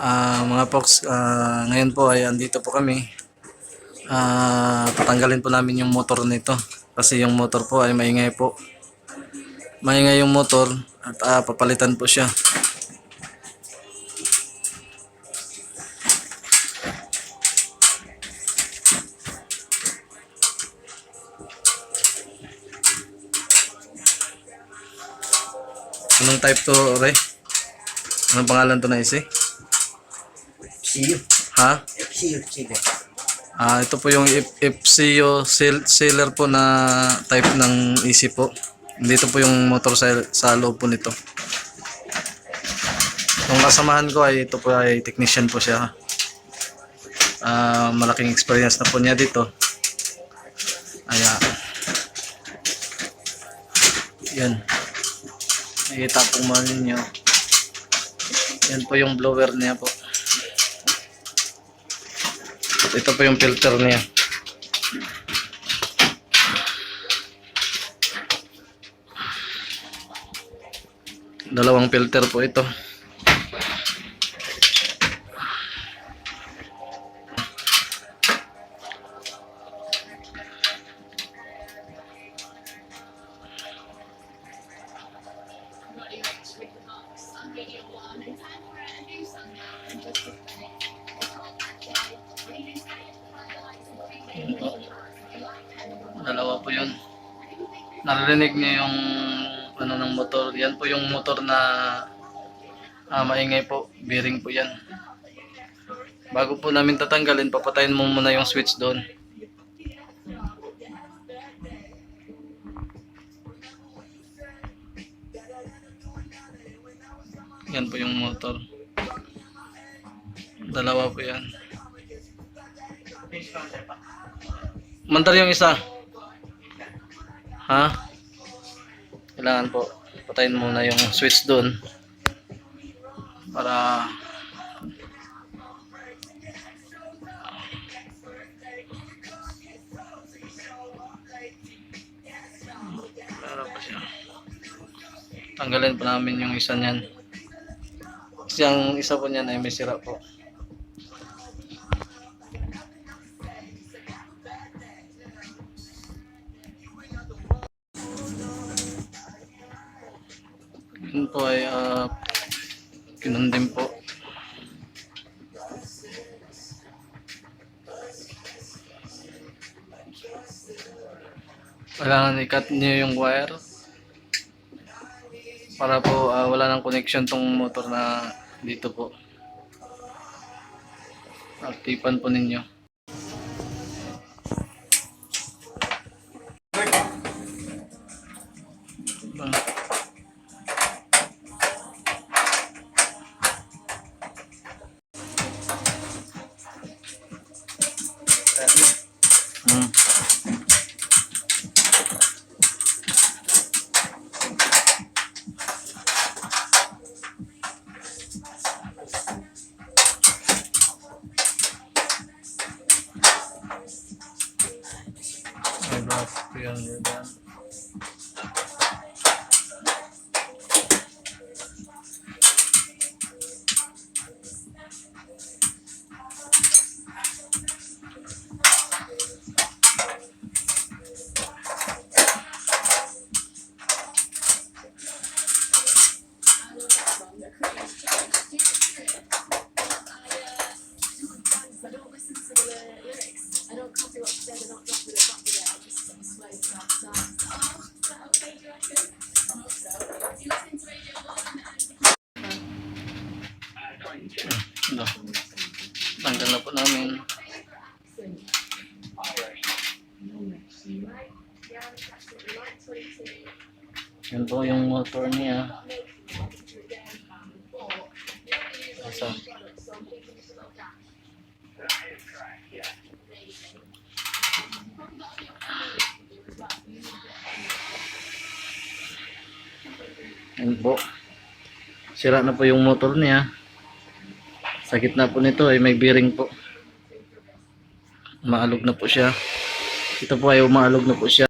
Mga folks, ngayon po ay andito po kami. Tatanggalin po namin yung motor nito kasi yung motor po ay maingay po. Maingay yung motor at papalitan po siya. Anong type to, Ray? Anong pangalan to na isi? FCU. Ha? FCU. Sige. Ito po yung FCU sealer po na type ng EC po. Dito po yung motor sa loob po nito. Yung kasamahan ko ay ito po ay technician po siya. Malaking experience na po niya dito. Yan. Nakikita po man ninyo. Yan po yung blower niya po. Ito po yung filter niya. Dalawang filter po ito. Dalawa po yun. Narinig niyo yung ano ng motor. Yan po yung motor na maingay po. Bearing po yan. Bago po namin tatanggalin, papatayin mo muna yung switch doon. Yan po yung motor. Dalawa po yan. Mandar yung isa. Ha? Kailangan po patayin muna yung switch doon para tanggalin pa namin yung isa niyan. Kasi ang isa po niyan ay may sira po. Yun po ay kinundim po. Kailangan i-cut niyo yung wire para po wala nang connection tong motor na dito po. Aktipan po ninyo. Yan. Tanggal na po namin. Yan po yung motor niya. Asa? Yan po. Sira na po yung motor niya. Sa gitna po nito ay may bearing po. Umaalog na po siya. Ito po ay umaalog na po siya.